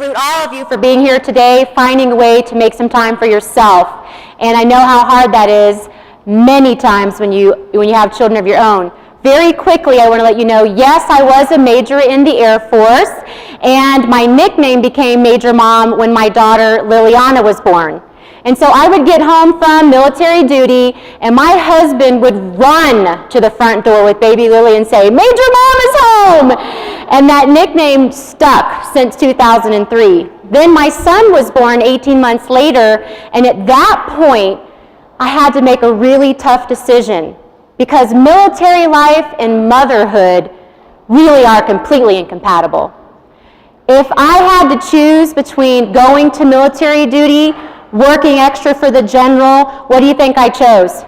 salute all of you for being here today, finding a way to make some time for yourself. And I know how hard that is many times when you have children of your own. Very quickly, I want to let you know, yes, I was a major in the Air Force, and my nickname became Major Mom when my daughter Liliana was born. And so I would get home from military duty, and my husband would run to the front door with baby Lily and say, Major Mom is home! And that nickname stuck since 2003. Then my son was born 18 months later, and at that point, I had to make a really tough decision because military life and motherhood really are completely incompatible. If I had to choose between going to military duty, working extra for the general, what do you think I chose?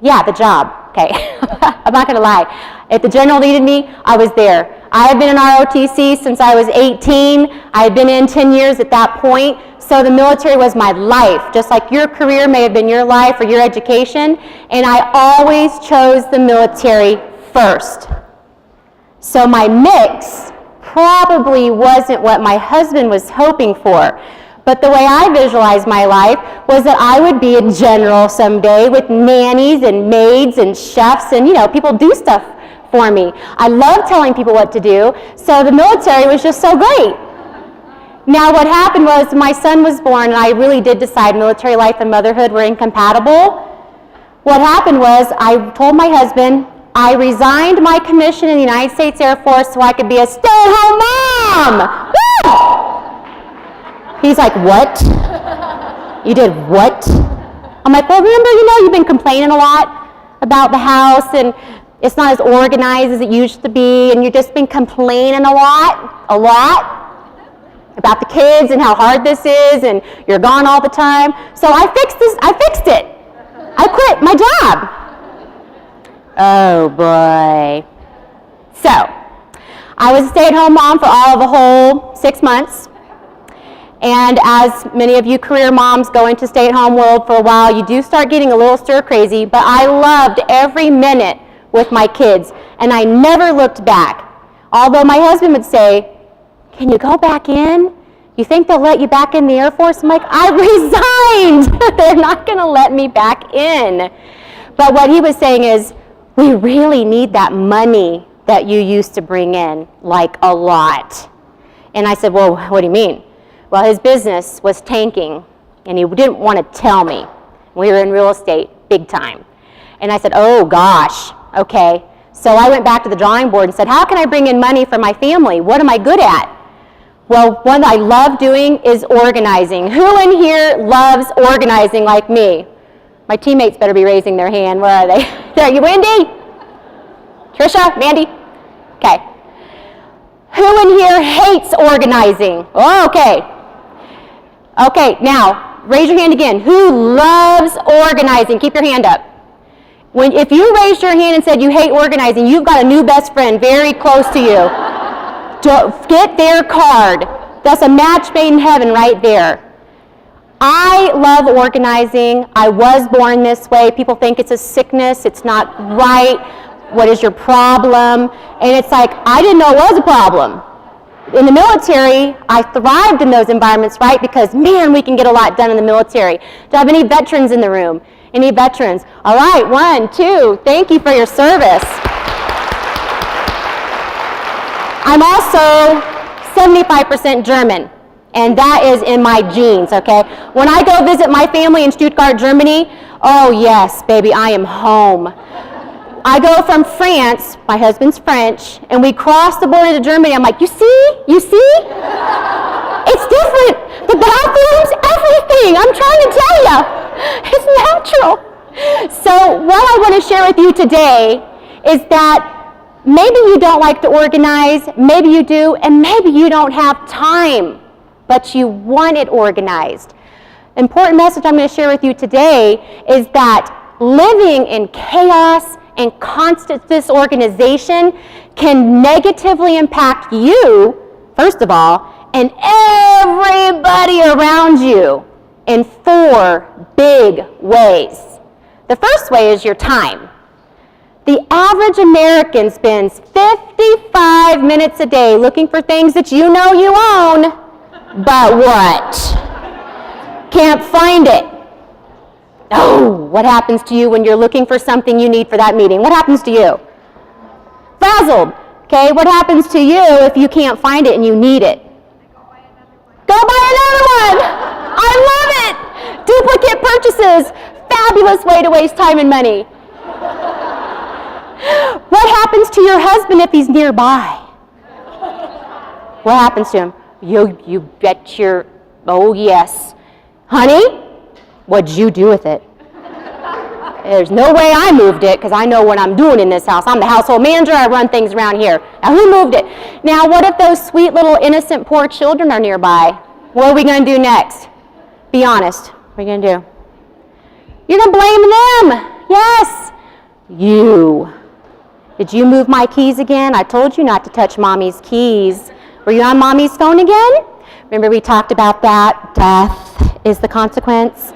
Yeah, the job. Okay, I'm not going to lie. If the general needed me, I was there. I had been in ROTC since I was 18. I had been in 10 years at that point. So the military was my life, just like your career may have been your life or your education. And I always chose the military first. So my mix probably wasn't what my husband was hoping for. But the way I visualized my life was that I would be a general someday with nannies and maids and chefs and, people do stuff for me. I love telling people what to do, so the military was just so great. Now what happened was my son was born and I really did decide military life and motherhood were incompatible. What happened was I told my husband I resigned my commission in the United States Air Force so I could be a stay-at-home mom. Woo! He's like, what? You did what? I'm like, well, remember, you've been complaining a lot about the house and it's not as organized as it used to be and you've just been complaining a lot about the kids and how hard this is and you're gone all the time. So I fixed it. I quit my job. Oh boy. So, I was a stay-at-home mom for all of the whole 6 months. And as many of you career moms go into stay-at-home world for a while, you do start getting a little stir-crazy, but I loved every minute with my kids, and I never looked back. Although my husband would say, can you go back in? You think they'll let you back in the Air Force? I'm like, I resigned. They're not going to let me back in. But what he was saying is, we really need that money that you used to bring in, like a lot. And I said, well, what do you mean? Well, his business was tanking, and he didn't want to tell me. We were in real estate, big time. And I said, oh gosh, okay. So I went back to the drawing board and said, how can I bring in money for my family? What am I good at? Well, one I love doing is organizing. Who in here loves organizing like me? My teammates better be raising their hand. Where are they? There, you Wendy? Trisha? Mandy? Okay. Who in here hates organizing? Oh, okay. Okay, now, raise your hand again. Who loves organizing? Keep your hand up. If you raised your hand and said you hate organizing, you've got a new best friend very close to you. Get their card. That's a match made in heaven right there. I love organizing. I was born this way. People think it's a sickness. It's not right. What is your problem? And it's like, I didn't know it was a problem. In the military, I thrived in those environments, right? Because, man, we can get a lot done in the military. Do I have any veterans in the room? Any veterans? All right, 1, 2, thank you for your service. I'm also 75% German, and that is in my genes, okay? When I go visit my family in Stuttgart, Germany, oh yes, baby, I am home. I go from France, my husband's French, and we cross the border to Germany. I'm like, you see? It's different. The bathrooms, everything. I'm trying to tell you. It's natural. So what I want to share with you today is that maybe you don't like to organize, maybe you do, and maybe you don't have time, but you want it organized. Important message I'm going to share with you today is that living in chaos and constant disorganization can negatively impact you, first of all, and everybody around you in 4 big ways. The first way is your time. The average American spends 55 minutes a day looking for things that you know you own, but what? Can't find it. Oh, what happens to you when you're looking for something you need for that meeting? What happens to you? Frazzled. Okay, what happens to you if you can't find it and you need it? Go buy another one. I love it. Duplicate purchases. Fabulous way to waste time and money. What happens to your husband if he's nearby? What happens to him? You bet your, oh yes. Honey, what'd you do with it? There's no way I moved it because I know what I'm doing in this house. I'm the household manager. I run things around here. Now, who moved it? Now, what if those sweet little innocent poor children are nearby? What are we going to do next? Be honest. What are you going to do? You're going to blame them. Yes. You. Did you move my keys again? I told you not to touch Mommy's keys. Were you on Mommy's phone again? Remember we talked about that? Death is the consequence.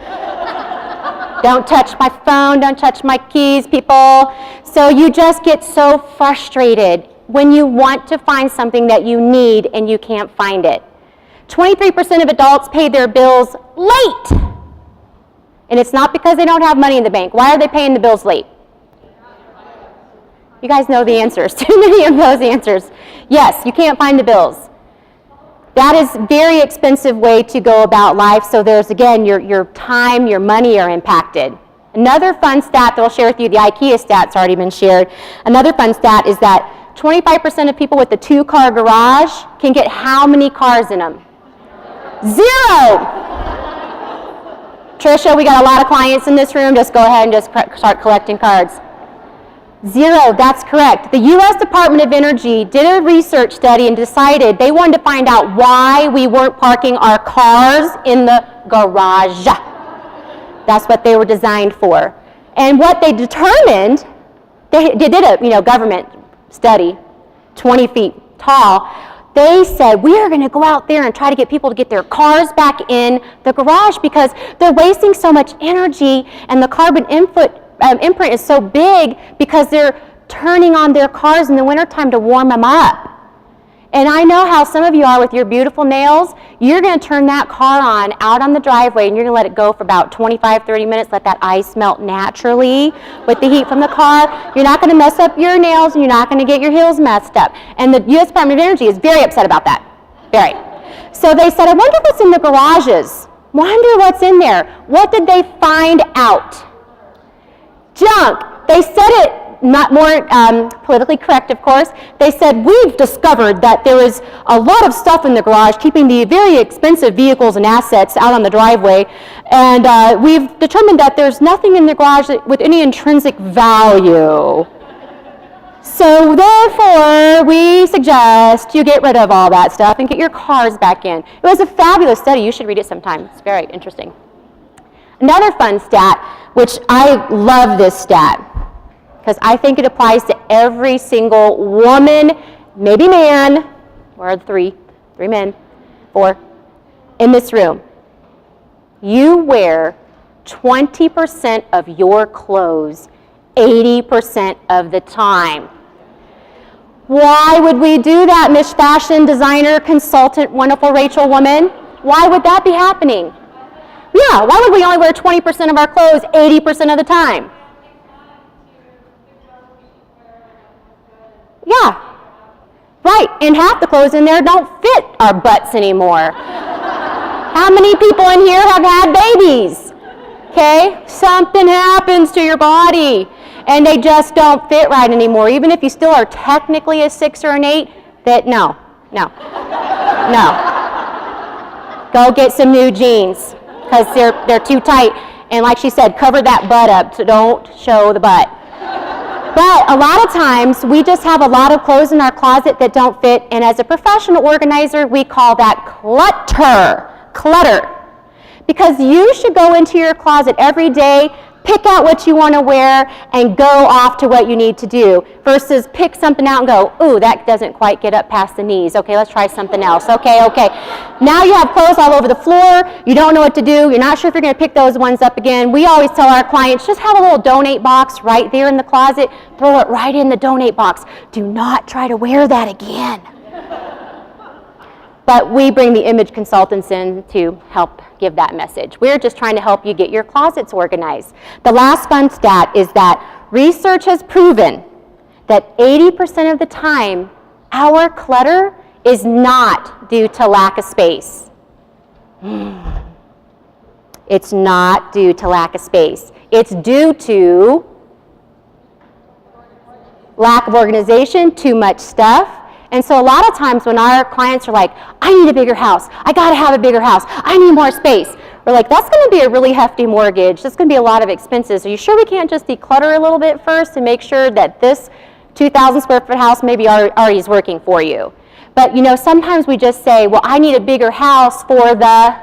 Don't touch my phone, don't touch my keys, people. So you just get so frustrated when you want to find something that you need and you can't find it. 23% of adults pay their bills late. And it's not because they don't have money in the bank. Why are they paying the bills late? You guys know the answers. Too many of those answers. Yes, you can't find the bills. That is a very expensive way to go about life. So there's, again, your time, your money are impacted. Another fun stat that I'll share with you, the IKEA stat's already been shared. Another fun stat is that 25% of people with a 2-car garage can get how many cars in them? 0! Trisha, we got a lot of clients in this room. Just go ahead and just start collecting cards. 0, that's correct. The U.S. Department of Energy did a research study and decided they wanted to find out why we weren't parking our cars in the garage. That's what they were designed for. And what they determined, they did a government study, 20 feet tall. They said, we are going to go out there and try to get people to get their cars back in the garage because they're wasting so much energy and the carbon imprint is so big because they're turning on their cars in the wintertime to warm them up. And I know how some of you are with your beautiful nails. You're going to turn that car on out on the driveway and you're going to let it go for about 25, 30 minutes, let that ice melt naturally with the heat from the car. You're not going to mess up your nails and you're not going to get your heels messed up. And the U.S. Department of Energy is very upset about that. Very. So they said, I wonder what's in the garages. Wonder what's in there. What did they find out? Junk. They said it, not more politically correct, of course. They said, we've discovered that there is a lot of stuff in the garage keeping the very expensive vehicles and assets out on the driveway, and we've determined that there's nothing in the garage with any intrinsic value. So therefore, we suggest you get rid of all that stuff and get your cars back in. It was a fabulous study. You should read it sometime. It's very interesting. Another fun stat, which I love this stat, because I think it applies to every single woman, maybe man, or three men, 4, in this room. You wear 20% of your clothes 80% of the time. Why would we do that, Miss Fashion Designer, Consultant, Wonderful Rachel Woman? Why would that be happening? Yeah, why would we only wear 20% of our clothes 80% of the time? Yeah, right, and half the clothes in there don't fit our butts anymore. How many people in here have had babies? Okay, something happens to your body and they just don't fit right anymore. Even if you still are technically a 6 or an 8, no. Go get some new jeans because they're too tight. And like she said, cover that butt up, so don't show the butt. But a lot of times, we just have a lot of clothes in our closet that don't fit, and as a professional organizer, we call that clutter. Because you should go into your closet every day, pick out what you want to wear, and go off to what you need to do, versus pick something out and go, ooh, that doesn't quite get up past the knees. Okay, let's try something else. Okay. Now you have clothes all over the floor. You don't know what to do. You're not sure if you're going to pick those ones up again. We always tell our clients, just have a little donate box right there in the closet. Throw it right in the donate box. Do not try to wear that again. But we bring the image consultants in to help give that message. We're just trying to help you get your closets organized. The last fun stat is that research has proven that 80% of the time, our clutter is not due to lack of space. It's not due to lack of space. It's due to lack of organization, too much stuff. And so a lot of times when our clients are like, I need a bigger house, I gotta have a bigger house, I need more space, we're like, that's gonna be a really hefty mortgage, that's gonna be a lot of expenses. Are you sure we can't just declutter a little bit first and make sure that this 2,000 square foot house maybe already is working for you? But you know, sometimes we just say, well, I need a bigger house for the...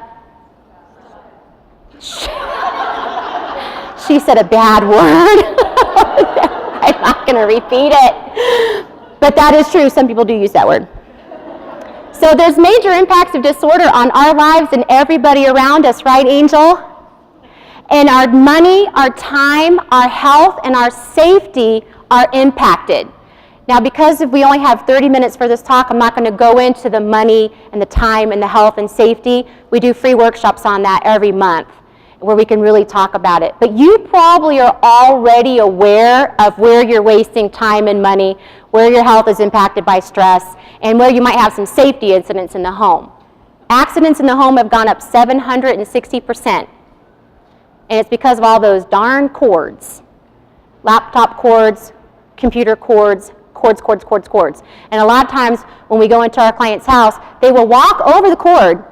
She said a bad word. I'm not gonna repeat it. But that is true, some people do use that word. So there's major impacts of disorder on our lives and everybody around us, right, Angel? And our money, our time, our health, and our safety are impacted. Now, because if we only have 30 minutes for this talk, I'm not going to go into the money and the time and the health and safety. We do free workshops on that every month where we can really talk about it. But you probably are already aware of where you're wasting time and money, where your health is impacted by stress, and where you might have some safety incidents in the home. Accidents in the home have gone up 760%. And it's because of all those darn cords. Laptop cords, computer cords, cords. And a lot of times when we go into our client's house, they will walk over the cord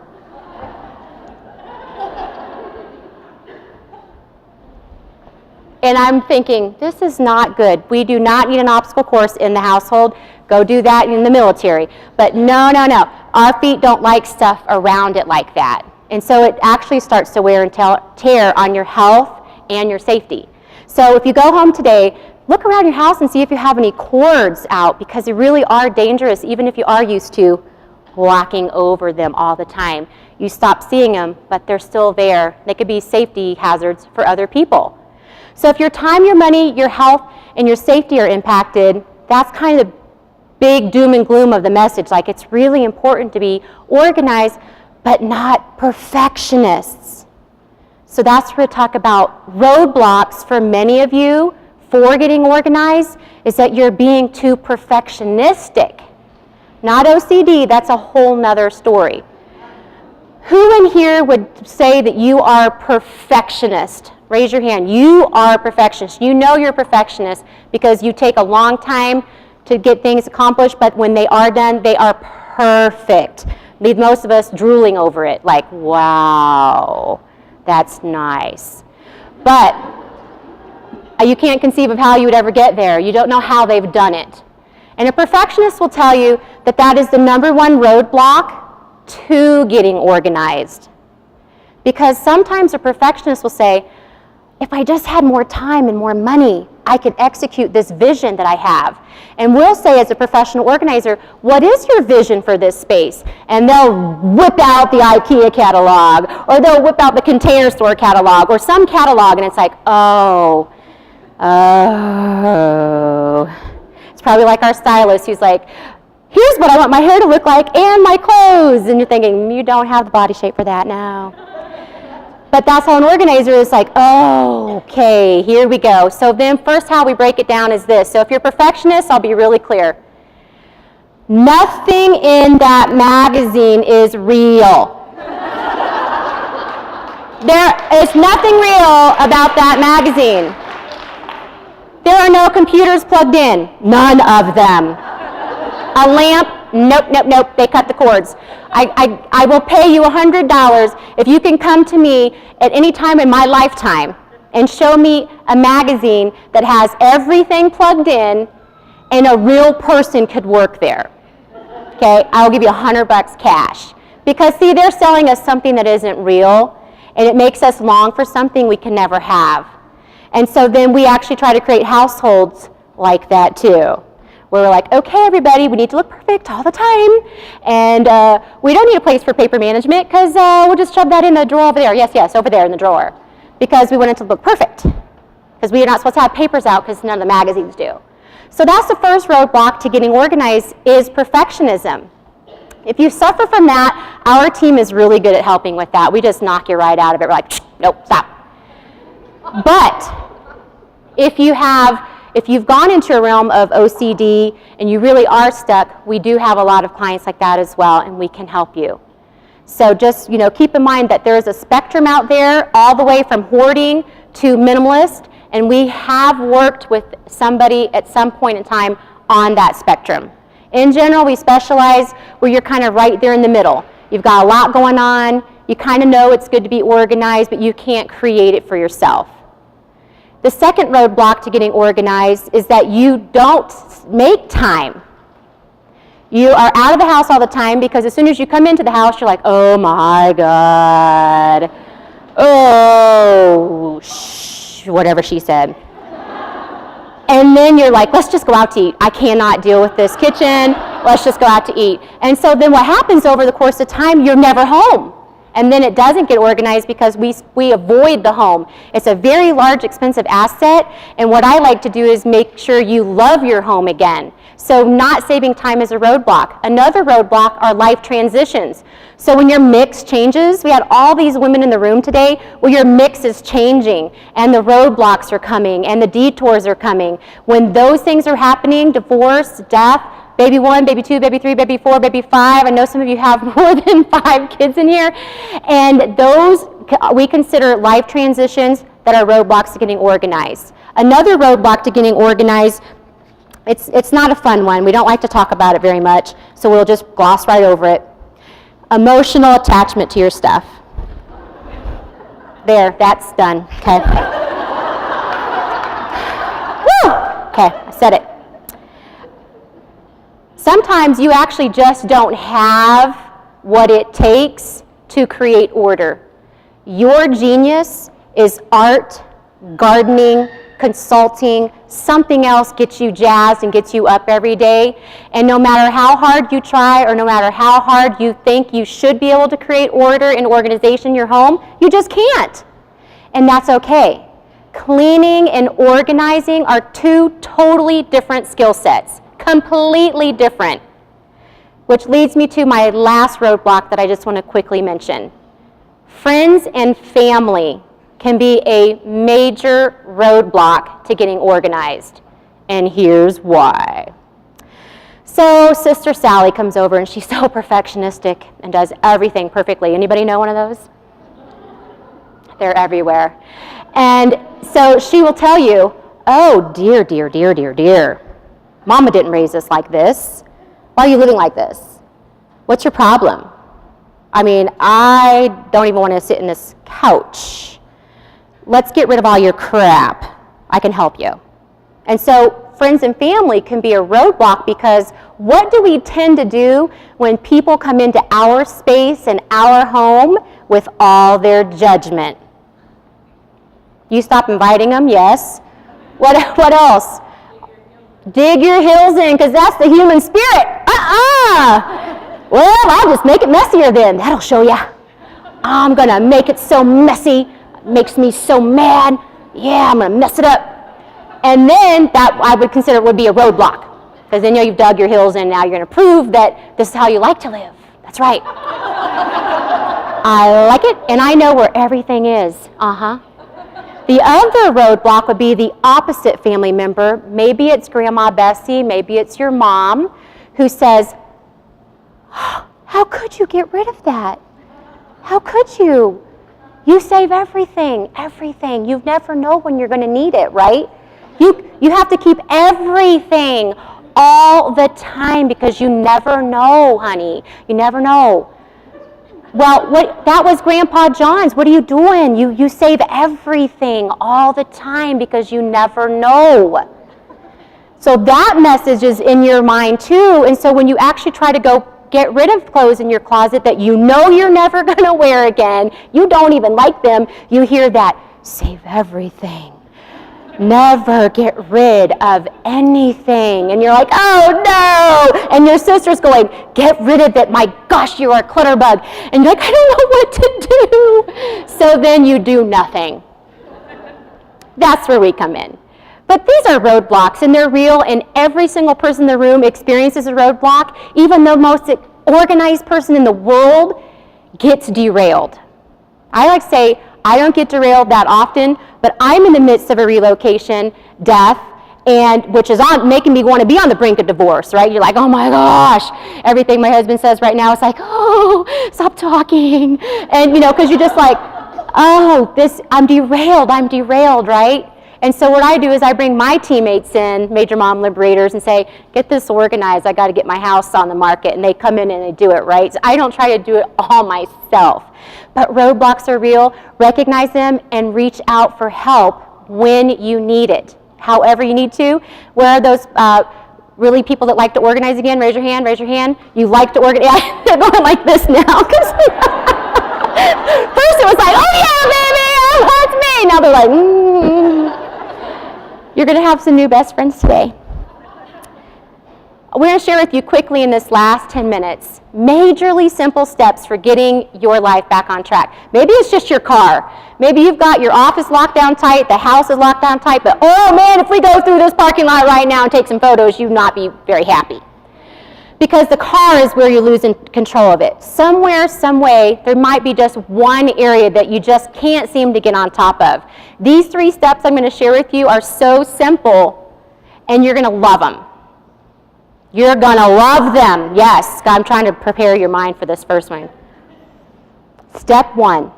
and I'm thinking, this is not good. We do not need an obstacle course in the household. Go do that in the military. But no. Our feet don't like stuff around it like that. And so it actually starts to wear and tear on your health and your safety. So if you go home today, look around your house and see if you have any cords out, because they really are dangerous, even if you are used to walking over them all the time. You stop seeing them, but they're still there. They could be safety hazards for other people. So if your time, your money, your health, and your safety are impacted, that's kind of the big doom and gloom of the message. Like, it's really important to be organized, but not perfectionists. So that's where we talk about roadblocks for many of you for getting organized, is that you're being too perfectionistic. Not OCD, that's a whole nother story. Who in here would say that you are a perfectionist? Raise your hand. You are a perfectionist. You know you're a perfectionist because you take a long time to get things accomplished, but when they are done, they are perfect. Leave most of us drooling over it, like, wow, that's nice. But you can't conceive of how you would ever get there. You don't know how they've done it. And a perfectionist will tell you that that is the number one roadblock to getting organized. Because sometimes a perfectionist will say, if I just had more time and more money, I could execute this vision that I have. And we'll say, as a professional organizer, what is your vision for this space? And they'll whip out the IKEA catalog, or they'll whip out the Container Store catalog, or some catalog, and it's like, oh. It's probably like our stylist who's like, here's what I want my hair to look like and my clothes. And you're thinking, you don't have the body shape for that now. But that's how an organizer is like, oh, okay, here we go. So then first how we break it down is this. So if you're a perfectionist, I'll be really clear. Nothing in that magazine is real. There is nothing real about that magazine. There are no computers plugged in. None of them. A lamp? Nope. They cut the cords. I will pay you $100 if you can come to me at any time in my lifetime and show me a magazine that has everything plugged in and a real person could work there. Okay, I'll give you $100 cash. Because see, they're selling us something that isn't real. And it makes us long for something we can never have. And so then we actually try to create households like that too. Where we're like, okay, everybody, we need to look perfect all the time. And we don't need a place for paper management because we'll just shove that in the drawer over there. Yes, yes, over there in the drawer. Because we want it to look perfect. Because we are not supposed to have papers out because none of the magazines do. So that's the first roadblock to getting organized is perfectionism. If you suffer from that, our team is really good at helping with that. We just knock you right out of it. We're like, nope, stop. But if you've gone into a realm of OCD and you really are stuck, we do have a lot of clients like that as well, and we can help you. So just, keep in mind that there is a spectrum out there all the way from hoarding to minimalist, and we have worked with somebody at some point in time on that spectrum. In general, we specialize where you're kind of right there in the middle. You've got a lot going on, you kind of know it's good to be organized, but you can't create it for yourself. The second roadblock to getting organized is that you don't make time. You are out of the house all the time because as soon as you come into the house, you're like, oh my God. Oh, whatever she said. And then you're like, let's just go out to eat. I cannot deal with this kitchen. Let's just go out to eat. And so then what happens over the course of time, you're never home. And then it doesn't get organized because we avoid the home. It's a very large, expensive asset. And what I like to do is make sure you love your home again. So not saving time is a roadblock. Another roadblock are life transitions. So when your mix changes, we had all these women in the room today where your mix is changing and the roadblocks are coming and the detours are coming. When those things are happening, divorce, death, baby 1, baby 2, baby 3, baby 4, baby 5. I know some of you have more than 5 kids in here. And those we consider life transitions that are roadblocks to getting organized. Another roadblock to getting organized, it's not a fun one. We don't like to talk about it very much, so we'll just gloss right over it. Emotional attachment to your stuff. There, that's done. Okay. Woo! Okay, I said it. Sometimes you actually just don't have what it takes to create order. Your genius is art, gardening, consulting, something else gets you jazzed and gets you up every day. And no matter how hard you try or no matter how hard you think you should be able to create order and organization in your home, you just can't. And that's okay. Cleaning and organizing are 2 totally different skill sets. Completely different. Which leads me to my last roadblock that I just want to quickly mention. Friends and family can be a major roadblock to getting organized. And here's why. So Sister Sally comes over and she's so perfectionistic and does everything perfectly. Anybody know one of those? They're everywhere. And so she will tell you, oh dear, dear, dear, dear, dear. Mama didn't raise us like this. Why are you living like this? What's your problem? I mean, I don't even want to sit in this couch. Let's get rid of all your crap. I can help you. And so friends and family can be a roadblock because what do we tend to do when people come into our space and our home with all their judgment? You stop inviting them, yes. What else? Dig your heels in, because that's the human spirit. Well, I'll just make it messier then. That'll show you. I'm going to make it so messy. It makes me so mad. Yeah, I'm going to mess it up. And then that I would consider would be a roadblock. Because then you've dug your heels in. Now you're going to prove that this is how you like to live. That's right. I like it, and I know where everything is. The other roadblock would be the opposite family member. Maybe it's Grandma Bessie, maybe it's your mom, who says, how could you get rid of that? How could you? You save everything, everything. You never know when you're going to need it, right? You have to keep everything all the time because you never know, honey. You never know. Well, that was Grandpa John's. What are you doing? You save everything all the time because you never know. So that message is in your mind too. And so when you actually try to go get rid of clothes in your closet that you know you're never going to wear again. You don't even like them. You hear that, save everything. Never get rid of anything. And you're like, oh no! And your sister's going, get rid of it. My gosh, you are a clutter bug. And you're like, I don't know what to do. So then you do nothing. That's where we come in. But these are roadblocks, and they're real, and every single person in the room experiences a roadblock. Even the most organized person in the world gets derailed. I like to say, I don't get derailed that often, but I'm in the midst of a relocation, death, and which is making me want to be on the brink of divorce, right? You're like, oh my gosh, everything my husband says right now is like, oh, stop talking. And because you're just like, oh, I'm derailed, right? And so what I do is I bring my teammates in, Major Mom Liberators, and say, get this organized, I got to get my house on the market, and they come in and they do it, right? So I don't try to do it all myself. But roadblocks are real, recognize them, and reach out for help when you need it, however you need to. Where are those really people that like to organize again? Raise your hand, You like to organize, yeah, they're going like this now. First it was like, oh yeah, baby, that's me. Now they're like, You're going to have some new best friends today. We're going to share with you quickly in this last 10 minutes, majorly simple steps for getting your life back on track. Maybe it's just your car. Maybe you've got your office locked down tight, the house is locked down tight, but oh man, if we go through this parking lot right now and take some photos, you'd not be very happy. Because the car is where you're losing control of it. Somewhere, some way, there might be just one area that you just can't seem to get on top of. These 3 steps I'm going to share with you are so simple, and you're going to love them. You're going to love them. Yes, I'm trying to prepare your mind for this first one. Step 1.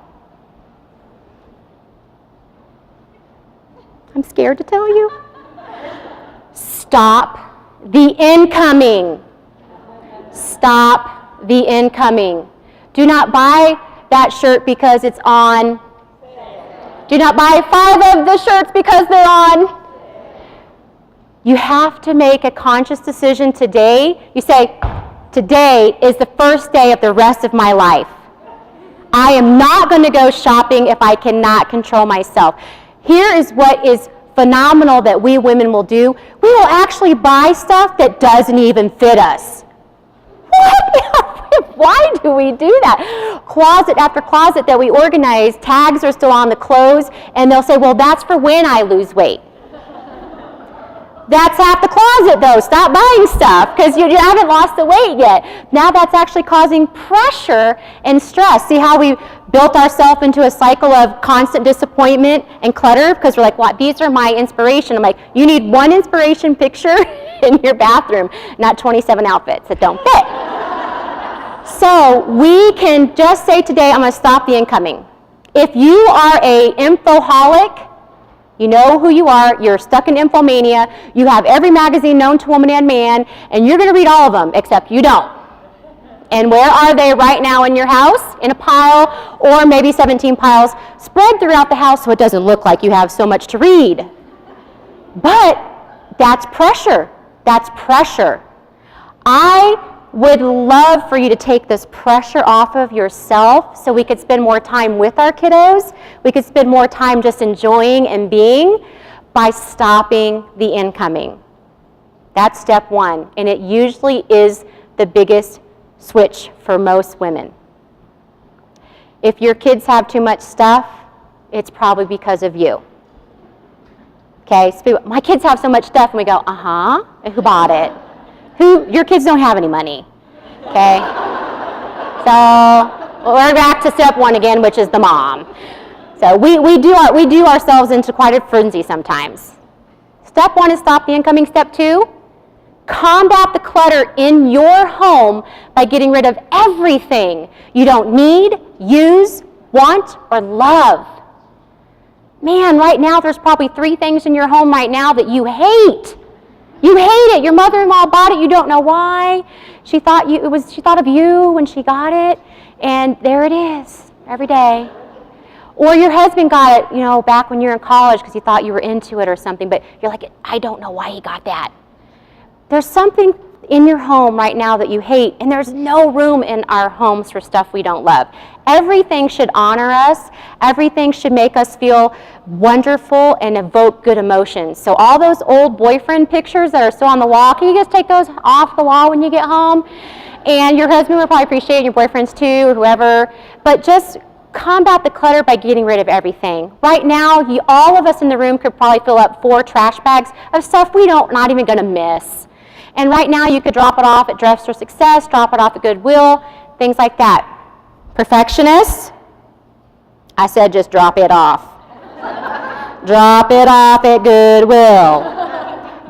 I'm scared to tell you. Stop the incoming. Stop the incoming. Do not buy that shirt because it's on. Do not buy 5 of the shirts because they're on. You have to make a conscious decision today. You say, today is the first day of the rest of my life. I am not going to go shopping if I cannot control myself. Here is what is phenomenal that we women will do. We will actually buy stuff that doesn't even fit us. What? Why do we do that? Closet after closet that we organize, tags are still on the clothes, and they'll say, well, that's for when I lose weight. That's half the closet, though. Stop buying stuff because you haven't lost the weight yet. Now that's actually causing pressure and stress. See how we built ourselves into a cycle of constant disappointment and clutter because we're like, well, these are my inspiration. I'm like, you need one inspiration picture in your bathroom, not 27 outfits that don't fit. So we can just say today, I'm going to stop the incoming. If you are a infoholic, you know who you are, you're stuck in infomania, you have every magazine known to woman and man, and you're going to read all of them, except you don't. And where are they right now in your house? In a pile, or maybe 17 piles spread throughout the house so it doesn't look like you have so much to read. But that's pressure. That's pressure. I would love for you to take this pressure off of yourself so we could spend more time with our kiddos. We could spend more time just enjoying and being by stopping the incoming. That's step 1, and it usually is the biggest switch for most women. If your kids have too much stuff, it's probably because of you. Okay, so my kids have so much stuff, and we go, and who bought it? Your kids don't have any money, okay? So we're back to step 1 again, which is the mom. So we do ourselves into quite a frenzy sometimes. Step 1 is stop the incoming. Step 2, combat the clutter in your home by getting rid of everything you don't need, use, want, or love. Man, right now there's probably 3 things in your home right now that you hate. You hate it. Your mother-in-law bought it. You don't know why. She thought of you when she got it, and there it is every day. Or your husband got it, back when you were in college because he thought you were into it or something, but you're like, I don't know why he got that. There's something in your home right now that you hate, and there's no room in our homes for stuff we don't love. Everything should honor us. Everything should make us feel wonderful and evoke good emotions. So all those old boyfriend pictures that are still on the wall, can you just take those off the wall when you get home? And your husband will probably appreciate it, your boyfriends too, or whoever. But just combat the clutter by getting rid of everything. Right now, all of us in the room could probably fill up 4 trash bags of stuff not even going to miss. And right now, you could drop it off at Dress for Success, drop it off at Goodwill, things like that. Perfectionists, I said just drop it off. Drop it off at Goodwill.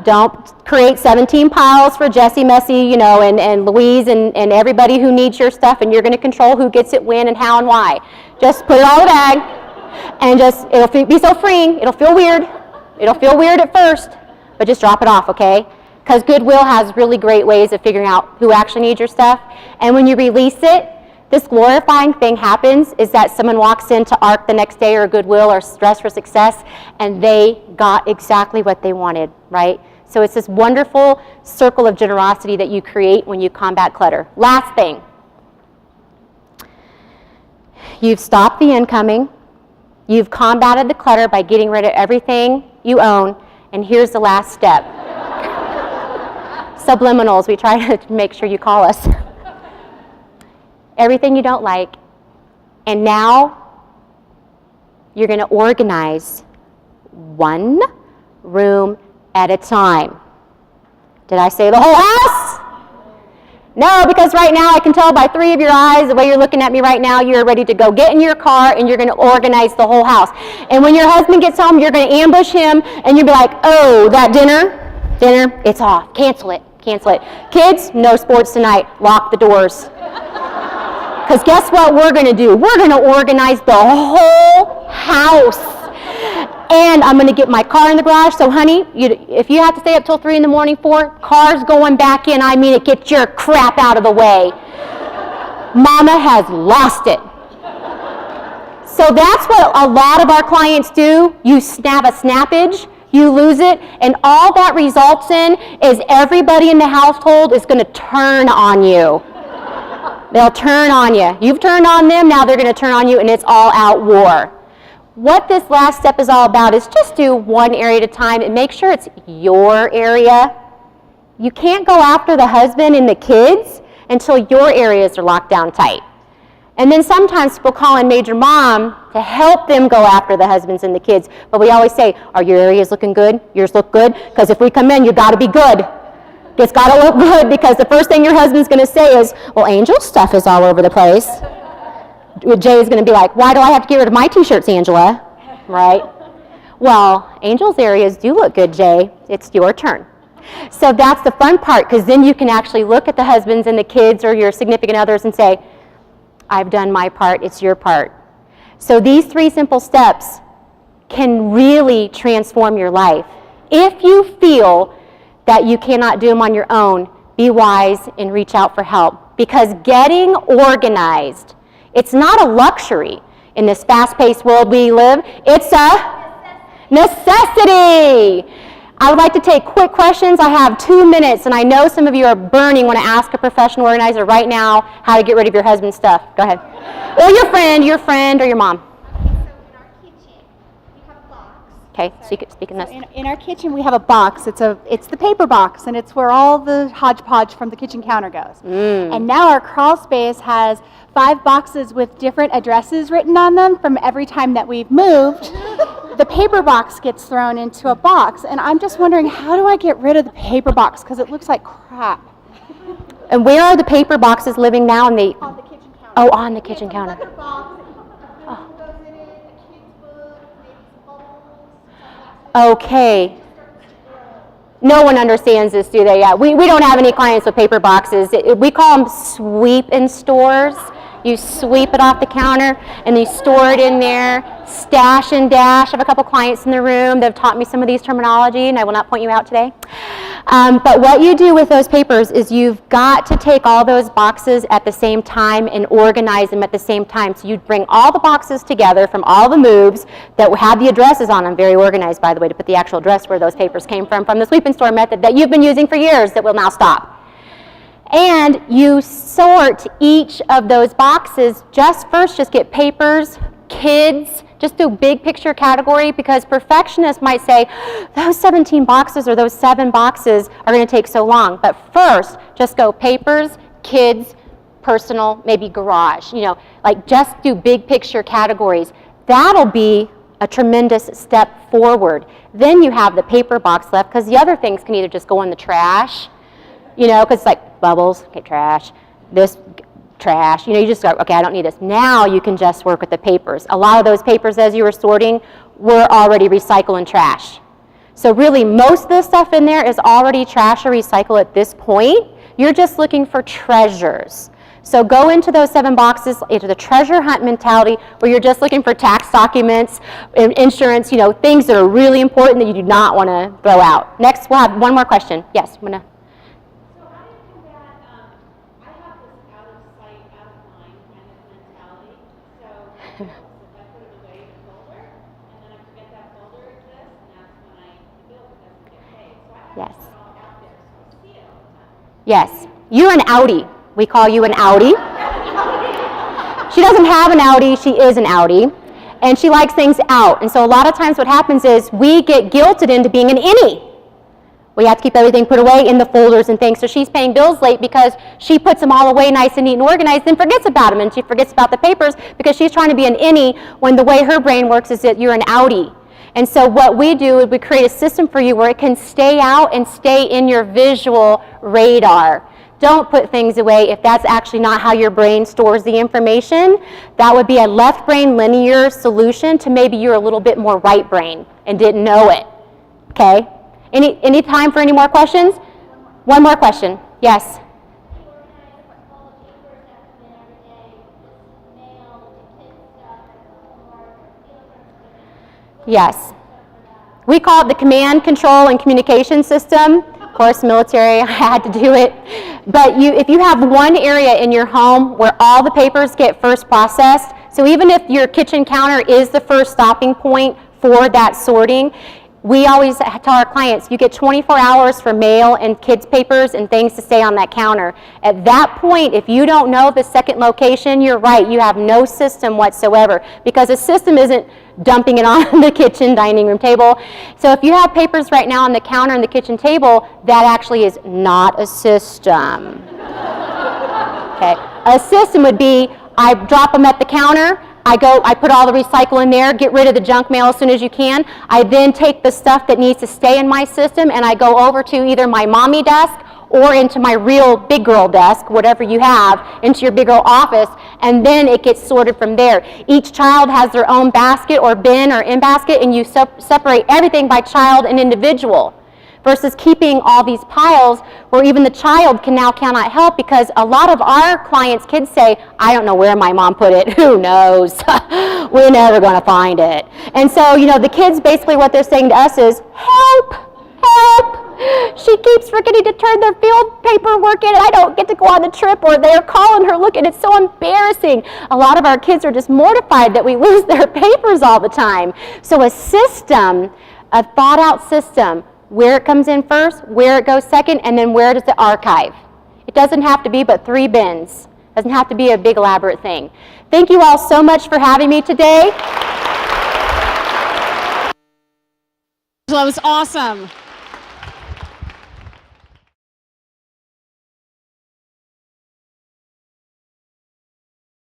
Don't create 17 piles for Jessie, Messy, and Louise and everybody who needs your stuff, and you're going to control who gets it when and how and why. Just put it all in a bag, and it'll be so freeing. It'll feel weird. It'll feel weird at first, but just drop it off, okay? Because Goodwill has really great ways of figuring out who actually needs your stuff. And when you release it, this glorifying thing happens is that someone walks into ARC the next day or Goodwill or Dress for Success, and they got exactly what they wanted, right? So it's this wonderful circle of generosity that you create when you combat clutter. Last thing. You've stopped the incoming. You've combated the clutter by getting rid of everything you own. And here's the last step. Subliminals, we try to make sure you call us. Everything you don't like. And now you're going to organize one room at a time. Did I say the whole house? No, because right now I can tell by 3 of your eyes, the way you're looking at me right now, you're ready to go get in your car and you're going to organize the whole house. And when your husband gets home, you're going to ambush him and you'll be like, oh, that dinner, it's off. Cancel it. Kids, no sports tonight. Lock the doors. Because guess what we're going to do? We're going to organize the whole house. And I'm going to get my car in the garage. So, honey, if you have to stay up till 3 in the morning, 4, cars going back in. I mean it, get your crap out of the way. Mama has lost it. So that's what a lot of our clients do. You snap a snappage, you lose it, and all that results in is everybody in the household is going to turn on you. They'll turn on you. You've turned on them, now they're going to turn on you, and it's all out war. What this last step is all about is just do one area at a time and make sure it's your area. You can't go after the husband and the kids until your areas are locked down tight. And then sometimes we'll call in Major Mom to help them go after the husbands and the kids. But we always say, are your areas looking good? Yours look good? Because if we come in, you've got to be good. It's got to look good, because the first thing your husband's going to say is, well, Angel's stuff is all over the place. Jay's going to be like, why do I have to get rid of my t-shirts, Angela? Right? Well, Angel's areas do look good, Jay. It's your turn. So that's the fun part, because then you can actually look at the husbands and the kids or your significant others and say, I've done my part, it's your part. So these 3 simple steps can really transform your life. If you feel that you cannot do them on your own, be wise and reach out for help. Because getting organized, it's not a luxury in this fast-paced world we live. It's a necessity. I would like to take quick questions. I have 2 minutes, and I know some of you are burning when I ask a professional organizer right now how to get rid of your husband's stuff. Go ahead. Or your friend, or your mom. Okay, so you can speak in this. In our kitchen, we have a box. It's the paper box, and it's where all the hodgepodge from the kitchen counter goes. And now our crawl space has 5 boxes with different addresses written on them from every time that we've moved. The paper box gets thrown into a box, and I'm just wondering, how do I get rid of the paper box? Because it looks like crap. And where are the paper boxes living now? On the kitchen counter. Oh, on the kitchen counter. Okay. No one understands this, do they? Yeah, we don't have any clients with paper boxes. We call them sweep-in stores. You sweep it off the counter and you store it in there. Stash and dash. I have a couple clients in the room that have taught me some of these terminology, and I will not point you out today. But what you do with those papers is you've got to take all those boxes at the same time and organize them at the same time. So you'd bring all the boxes together from all the moves that had the addresses on them, very organized, by the way, to put the actual address where those papers came from the sweep-in store method that you've been using for years that will now stop. And you sort each of those boxes. Just get papers, kids, just do big picture category, because perfectionists might say, those 17 boxes or those 7 boxes are going to take so long. But first, just go papers, kids, personal, maybe garage. Like just do big picture categories. That'll be a tremendous step forward. Then you have the paper box left, because the other things can either just go in the trash, because it's like bubbles, okay, trash, this, trash. You just go, okay, I don't need this. Now you can just work with the papers. A lot of those papers, as you were sorting, were already recycle and trash. So really, most of the stuff in there is already trash or recycle at this point. You're just looking for treasures. So go into those 7 boxes, into the treasure hunt mentality, where you're just looking for tax documents, insurance, things that are really important that you do not want to throw out. Next, we'll have one more question. Yes, I'm going to. So how do you do that? I have this out of sight, out of mind kind of mentality. So if I put it away in a folder, and then I forget that folder exists, and that's when the bill doesn't get paid. So I have to put it all out there so I see it all the time. Yes, you're an Audi. We call you an Audi. She doesn't have an Audi, she is an Audi. And she likes things out. And so a lot of times what happens is we get guilted into being an innie. We have to keep everything put away in the folders and things. So she's paying bills late because she puts them all away nice and neat and organized, and forgets about them. And she forgets about the papers because she's trying to be an innie, when the way her brain works is that you're an Audi. And so what we do is we create a system for you where it can stay out and stay in your visual radar. Don't put things away if that's actually not how your brain stores the information. That would be a left brain linear solution to maybe you're a little bit more right brain and didn't know it. Okay? Any time for any more questions? One more question. Yes? Yes. We call it the command, control, and communication system. Of course, military, I had to do it. But if you have one area in your home where all the papers get first processed, so even if your kitchen counter is the first stopping point for that sorting, we always tell our clients, you get 24 hours for mail and kids' papers and things to stay on that counter. At that point, if you don't know the second location, you're right, you have no system whatsoever, because a system isn't dumping it on the kitchen dining room table. So if you have papers right now on the counter and the kitchen table, that actually is not a system. Okay. A system would be, I drop them at the counter, I put all the recycle in there, get rid of the junk mail as soon as you can. I then take the stuff that needs to stay in my system and I go over to either my mommy desk or into my real big girl desk, whatever you have, into your big girl office, and then it gets sorted from there. Each child has their own basket or bin or in basket, and you separate everything by child and individual, versus keeping all these piles where even the child cannot help, because a lot of our clients' kids say, I don't know where my mom put it. Who knows? We're never going to find it. And so, the kids, basically what they're saying to us is, help, help. She keeps forgetting to turn their field paperwork in, and I don't get to go on the trip, or they're calling her, look, and it's so embarrassing. A lot of our kids are just mortified that we lose their papers all the time. So a system, a thought out system, where it comes in first, where it goes second, and then where does it archive. It doesn't have to be but 3 bins. It doesn't have to be a big elaborate thing. Thank you all so much for having me today. That was awesome.